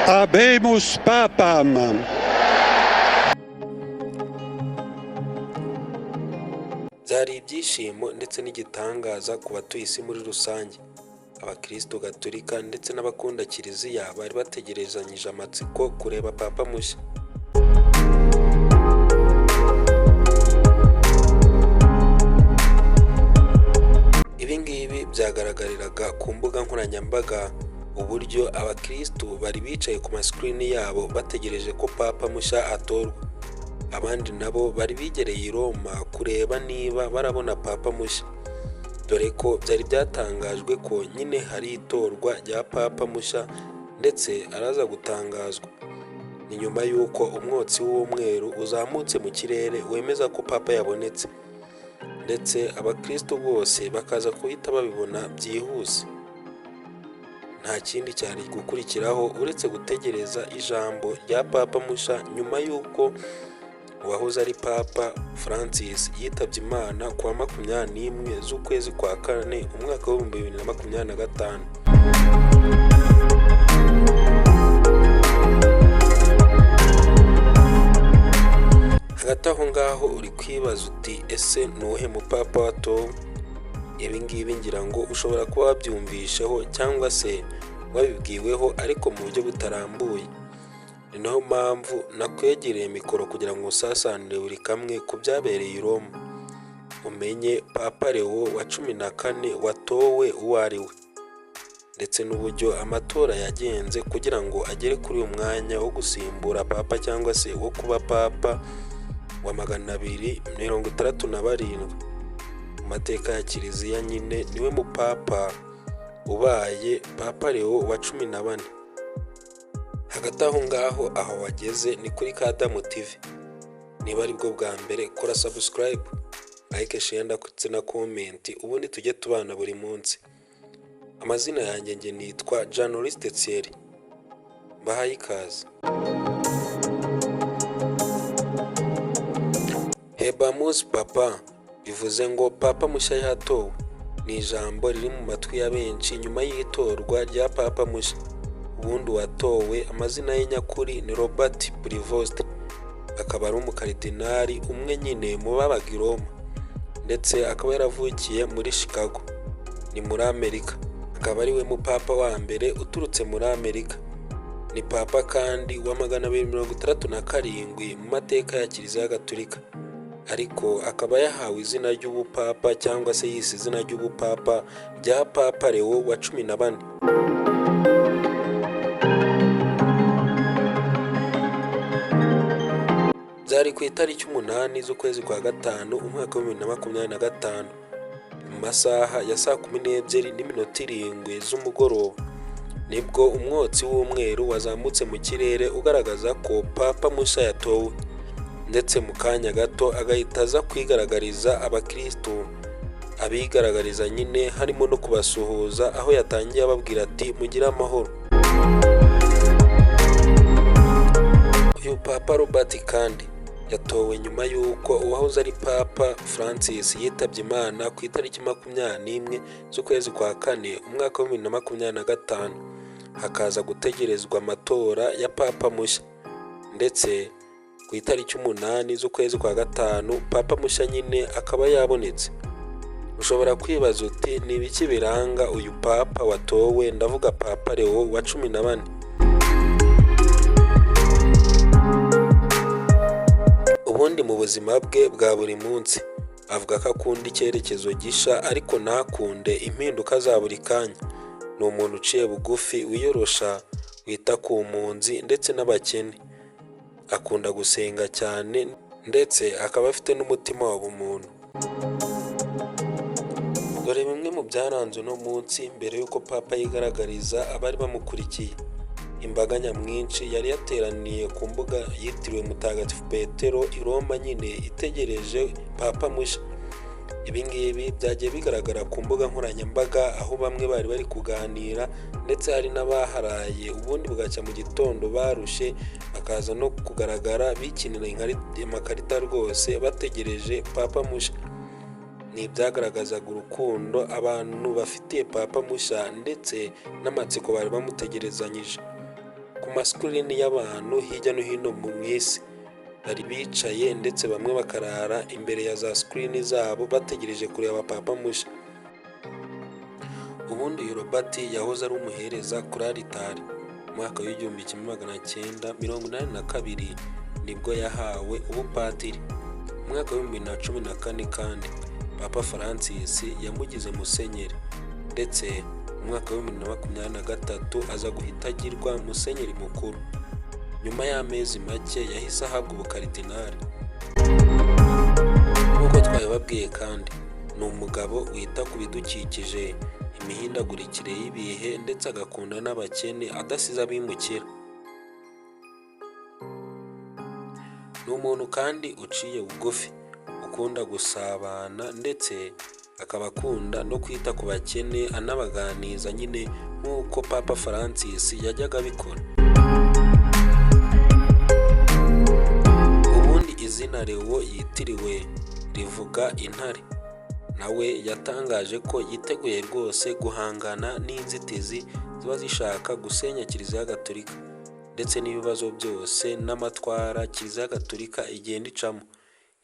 Habemus Papam. Byari ibyishimo ndetse n'igitangaza ku batuye isi muri rusange. Abakristo Gatolika ndetse n'abakunda Kiliziya bari bategerezanyije amatsiko kureba Papa mushya. Ibi ngibi byagaragariraga ku mbuga nkoranyambaga, uburyo abakristo bari bicaye ku maskrini yabo bategereje ko Papa mushya atorwa. Abandi nabo bari bigereye i Roma kureba niba barabona Papa mushya, dore ko byari byatangajwe ko nyine hari itorwa rya Papa mushya ndetse araza gutangazwa. Ni nyuma y'uko umwotsi w'umweru uzamutse mu kirere wemeza ko Papa yabonetse, ndetse abakristo bose bakaza kuhita babibona byihuse. Nta kindi cyari gukurikiraho uretse gutegereza ijambo rya Papa mushya nyuma y'uko uwahoze ari Papa Francis yitabye Imana kuwa 21 z'ukwezi kwa kane umwaka wa 2025. Hagati aho ngaho uri kwibaza uti ese nuhe mupapa watowe? Ibi ngibi ngira ngo ushobora kuba wabyumvisheho cyangwa se wabibwiweho ariko mu buryo butarambuye. Ni nayo mpamvu nakwegereye mikoro kugira ngo usasanire buri kamwe ku byabereye i Roma, umenye Papa Leo wa 14 watowe uwo ari we, ndetse n'uburyo amatora yagenze kugira ngo agere kuri uyu mwanya wo gusimbura Papa cyangwa se wo kuba Papa wa 267. Mu mateka ya Kiliziya nyine niwe mupapa ubaye Papa Leo wa 14. Hagati aho ngaho aho wageze ni kuri Kadamu TV. Niba ari bwo bwa mbere kora subscribe, like, share ndetse na comment, ubundi tujye tubana buri munsi. Amazina yanjye nge nitwa Journaliste Thierry. Bahaye ikaze. Habemus Papa bivuze ngo Papa mushya yatowe. Ni ijambo riri mu matwi ya benshi nyuma y'itorwa rya Papa mushya. Ubundi watowe amazina ye nyakuri ni Robert Prevost, akaba ari umukardinali umwe nyine mu babaga i Roma, ndetse akaba yaravukiye muri Chicago, ni muri Amerika. Akaba ari we mupapa wa mbere uturutse muri Amerika. Ni Papa kandi wa 267 mu mateka ya Kiliziya Gatolika, ariko akaba yahawe izina ry'ubupapa cyangwa se yise izina ry'ubupapa rya Papa Leo wa 14. Byari ku itariki 8 z'ukwezi kwa gatanu umwaka wa 2025 mu masaha ya saa 12:07 z'umugoroba, nibwo umwotsi w'umweru wazamutse mu kirere ugaragaza ko Papa mushya yatowe, ndetse mu kanya gato agahita aza kwigaragariza abakristo. Abigaragariza nyine harimo no kubasuhuza, aho yatangiye ababwira ati mugire amahoro. Uyu Papa Robert kandi yatowe nyuma y'uko uwahoze ari Papa Francis yitabye Imana ku itariki 21 z'ukwezi kwa kane umwaka wa 2025. Hakaza gutegerezwa amatora ya Papa mushya, ndetse ku itariki 8 z'ukwezi kwa gatanu Papa mushya nyine akaba yabonetse. Ushobora kwibaza uti ni ibiki biranga uyu Papa watowe, ndavuga Papa Leo wa 14? Ubundi mu buzima bwe bwa buri munsi avuga ko akunda icyerekezo gisha ariko ntakunde impinduka za buri kanya. Ni umuntu uciye bugufi, wiyorosha, wita ku mpunzi ndetse n'abakene. Akunda gusenga cyane ndetse akaba afite n'umutima wa bumuntu. Dore bimwe mu byaranze uno munsi mbere y'uko Papa yigaragariza abari bamukurikiye. Imbaga nyamwinshi yari yateraniye ku mbuga yitiriwe Mutagatifu Petero i Roma nyine itegereje Papa mushya. Ibi ngibi byagiye bigaragara ku mbuga nkoranyambaga, aho bamwe bari kuganira ndetse hari n'abaharaye ubundi bugacya mu gitondo barushe, bakaza no kugaragara bikinira amakarita rwose bategereje Papa mushya. Ni ibyagaragazaga urukundo abantu bafitiye Papa mushya ndetse n'amatsiko bari bamutegerezanyije. ku masikirini y'abantu hirya no hino mu isi. Bari bicaye ndetse bamwe bakarara imbere ya za sikirini zabo bategereje kureba papa mushya. Ubundi uyu Robert yahoze ari umuhereza kuri Alitari. Mu mwaka w'igihumbi kimwe magana cyenda mirongo inani na kabiri nibwo yahawe ubupadiri. Mu mwaka w'ibihumbi bibiri na cumi na kane kandi Papa Francis yamugize musenyeri, ndetse mu mwaka wa 2023 aza guhita agirwa musenyeri mukuru. Nyuma y'amezi make yahise ahabwa ubukaridinari. Nk'uko twabibabwiye kandi ni umugabo wita ku bidukikije, imihindagurikire y'ibihe ndetse agakunda n'abakene adasize abimukira. Ni umuntu kandi uciye bugufi, ukunda gusabana ndetse akaba akunda no kwita ku bakene anabaganiza nyine nk'uko Papa Francis yajyaga abikora. Ubundi izina Leo yitiriwe rivuga intare. Nawe yatangaje ko yiteguye rwose guhangana n'inzitizi ziba zishaka gusenya Kiliziya Gatolika ndetse n'ibibazo byose n'amatwara Kiliziya Gatolika igenda icamo.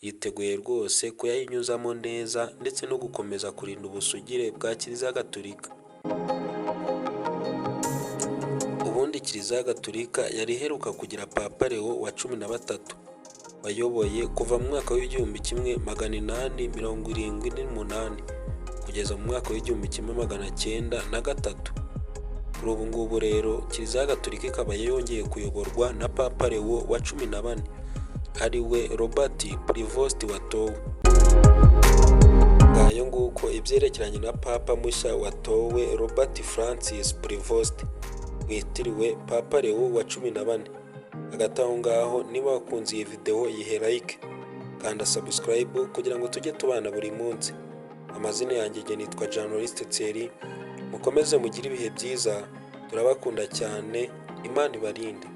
Yiteguye rwose kuyayinyuzamo neza ndetse no gukomeza kurinda ubusugire bwa Kiliziya Gatolika. Ubundi Kiliziya Gatolika yari iheruka kugira Papa Leo wa 13 wayoboye kuva mu mwaka w'igihumbi kimwe magana inani mirongo irindwi n'umunani kugeza mu mwaka w'igihumbi kimwe magana cyenda na gatatu. Kuri ubu ngubu rero Kiliziya Gatolika ikaba yongeye kuyoborwa na Papa Leo wa 14 ari we Robert Prevost watowe. Ngayo nguko ibyerekeranye na Papa mushya watowe Robert Francis Prevost witiriwe Papa Leo wa 14. Hagati aho ngaho niba wakunze iyi video yihe like, kanda subscribe kugira ngo tujye tubana buri munsi. Amazina yanjye nitwa Journalist Thierry. Mukomeze mugire ibihe byiza, turabakunda cyane, Imana ibarinde.